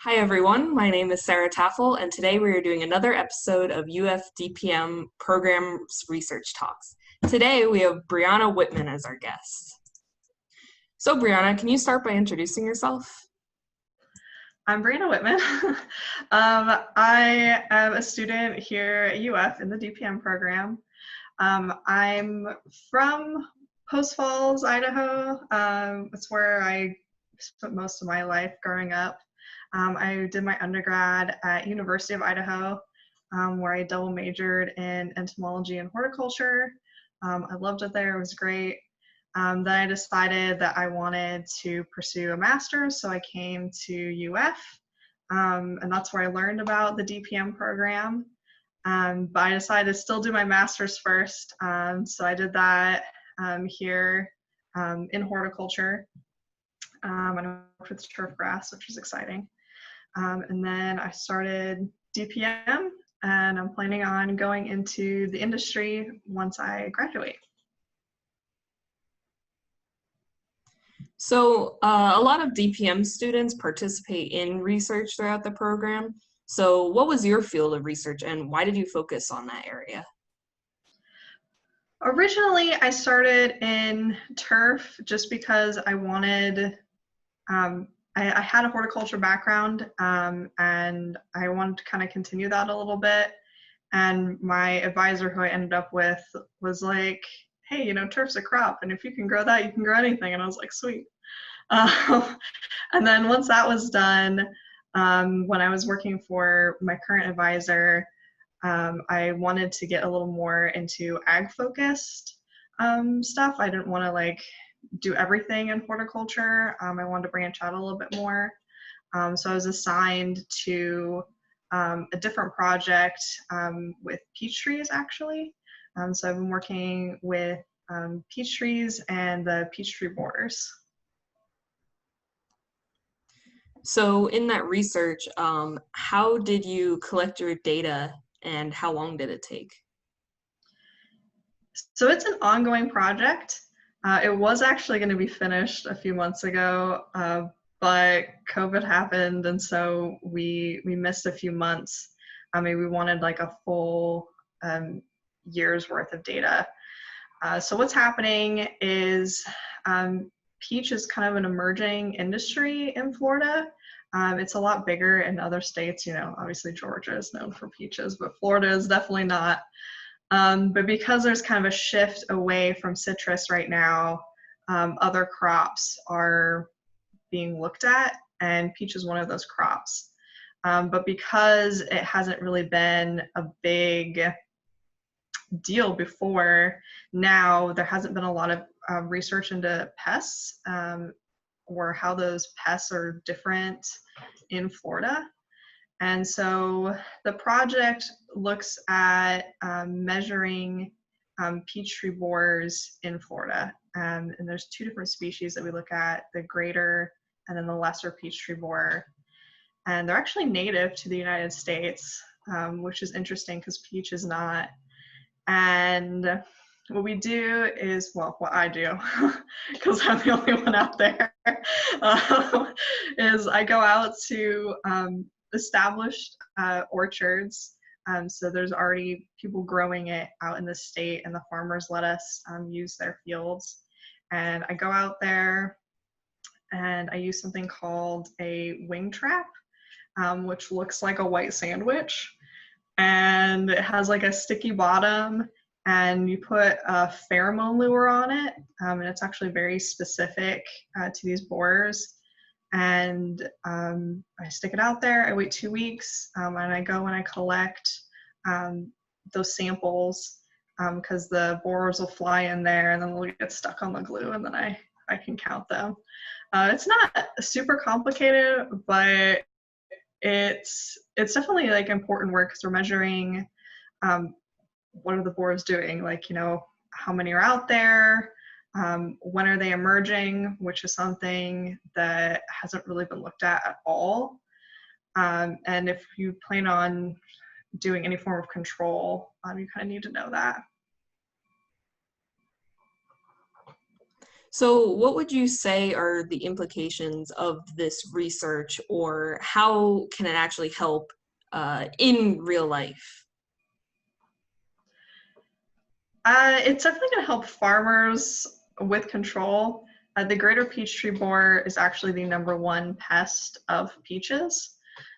Hi everyone, my name is Sarah Taffel, and today we are doing another episode of UF DPM Programs Research Talks. Today we have Brianna Whitman as our guest. So Brianna, can you start by introducing yourself? I'm Brianna Whitman. I am a student here at UF in the DPM program. I'm from Post Falls, Idaho. It's where I spent most of my life growing up. I did my undergrad at University of Idaho, where I double majored in entomology and horticulture. I loved it there. It was great. Then I decided that I wanted to pursue a master's, so I came to UF, and that's where I learned about the DPM program. But I decided to still do my master's first, so I did that here in horticulture, and I worked with turf grass, which was exciting. And then I started DPM, and I'm planning on going into the industry once I graduate. So a lot of DPM students participate in research throughout the program. So what was your field of research and why did you focus on that area? Originally, I started in turf just because I wanted, I had a horticulture background, and I wanted to kind of continue that a little bit. And my advisor who I ended up with was like, hey, turf's a crop, and if you can grow that, you can grow anything. And I was like, sweet. And then once that was done, when I was working for my current advisor, I wanted to get a little more into ag focused stuff. I didn't want to do everything in horticulture. I wanted to branch out a little bit more. So I was assigned to a different project with peach trees actually. So I've been working with peach trees and the peach tree borers. So in that research, how did you collect your data and how long did it take? So it's an ongoing project. It was actually going to be finished a few months ago, but COVID happened, and so we missed a few months. I mean, we wanted like a full year's worth of data. So what's happening is peach is kind of an emerging industry in Florida. It's a lot bigger in other states. Obviously Georgia is known for peaches, but Florida is definitely not. But because there's kind of a shift away from citrus right now, other crops are being looked at, and peach is one of those crops. But because it hasn't really been a big deal before, now there hasn't been a lot of research into pests or how those pests are different in Florida. And so the project looks at measuring peach tree borers in Florida. And there's two different species that we look at, the greater and then the lesser peach tree borer. And they're actually native to the United States, which is interesting because peach is not. And what we do is, well, what I do, because I'm the only one out there, is I go out to established orchards. So there's already people growing it out in the state, and the farmers let us use their fields. And I go out there and I use something called a wing trap, which looks like a white sandwich. And it has like a sticky bottom, and you put a pheromone lure on it, and it's actually very specific to these borers. And I stick it out there, I wait 2 weeks, and I go and I collect those samples, because the borers will fly in there and then they'll get stuck on the glue, and then I can count them. It's not super complicated, but it's definitely like important work because we're measuring what are the borers doing, how many are out there, when are they emerging, which is something that hasn't really been looked at all. And if you plan on doing any form of control, you kind of need to know that. So what would you say are the implications of this research, or how can it actually help in real life? It's definitely going to help farmers with control. The greater peach tree borer is actually the #1 pest of peaches.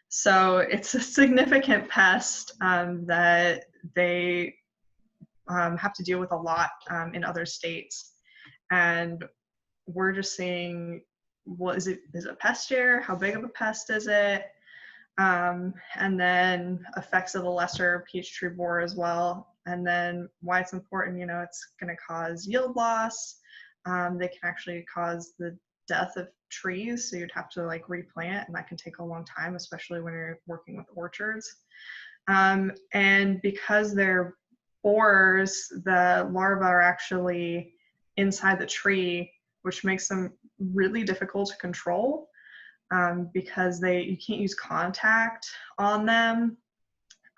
So it's a significant pest that they have to deal with a lot in other states. And we're just seeing, what is it? Is it a pest year? How big of a pest is it? And then effects of the lesser peach tree borer as well. And then why it's important, it's going to cause yield loss. They can actually cause the death of trees, so you'd have to like replant, and that can take a long time, especially when you're working with orchards. And because they're borers, the larvae are actually inside the tree, which makes them really difficult to control. Because you can't use contact on them,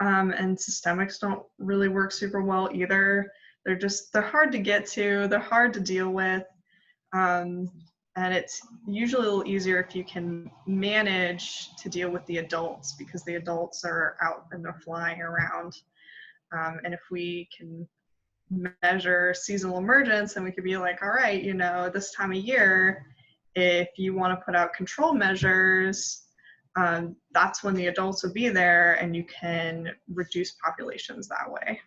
and systemics don't really work super well either. They're hard to get to, they're hard to deal with, and it's usually a little easier if you can manage to deal with the adults, because the adults are out and they're flying around. And if we can measure seasonal emergence, and we could be like, all right, this time of year, if you want to put out control measures, that's when the adults will be there, and you can reduce populations that way.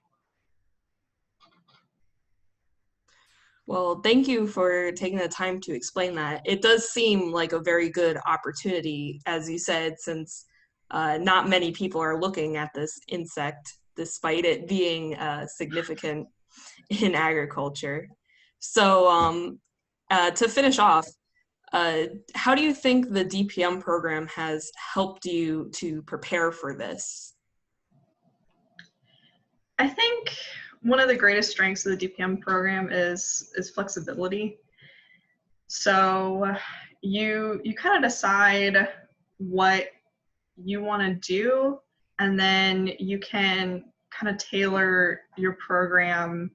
Well, thank you for taking the time to explain that. It does seem like a very good opportunity, as you said, since not many people are looking at this insect, despite it being significant in agriculture. So to finish off, how do you think the DPM program has helped you to prepare for this? I think one of the greatest strengths of the DPM program is flexibility. So you kind of decide what you want to do, and then you can kind of tailor your program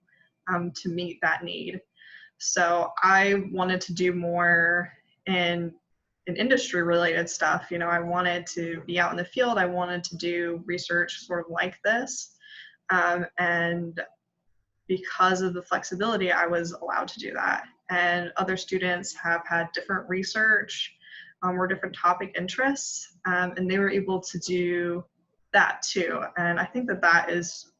to meet that need. So I wanted to do more in industry related stuff. I wanted to be out in the field. I wanted to do research sort of like this. And because of the flexibility, I was allowed to do that. And other students have had different research or different topic interests, and they were able to do that too. And I think that is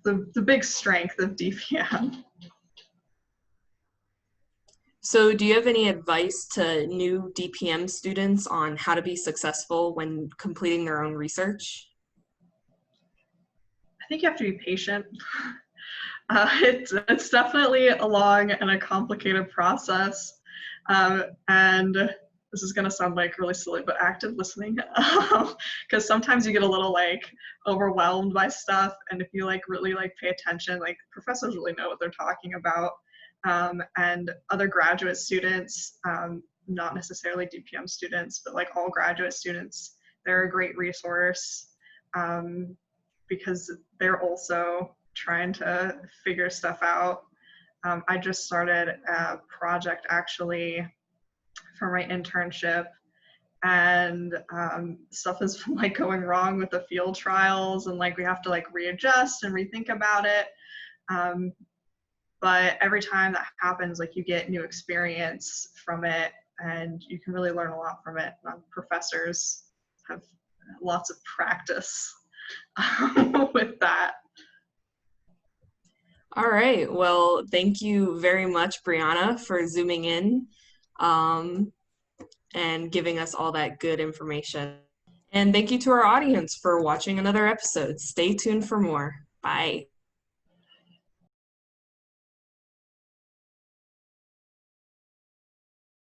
the big strength of DPM. So do you have any advice to new DPM students on how to be successful when completing their own research? I think you have to be patient. It's definitely a long and a complicated process. And this is going to sound like really silly, but active listening, because sometimes you get a little like overwhelmed by stuff. And if you really pay attention, like professors really know what they're talking about. And other graduate students, not necessarily DPM students, but like all graduate students, they're a great resource, because they're also trying to figure stuff out. I just started a project actually for my internship, and stuff is going wrong with the field trials, and we have to readjust and rethink about it. But every time that happens, you get new experience from it, and you can really learn a lot from it. Professors have lots of practice with that. All right. Well, thank you very much, Brianna, for zooming in and giving us all that good information. And thank you to our audience for watching another episode. Stay tuned for more. Bye.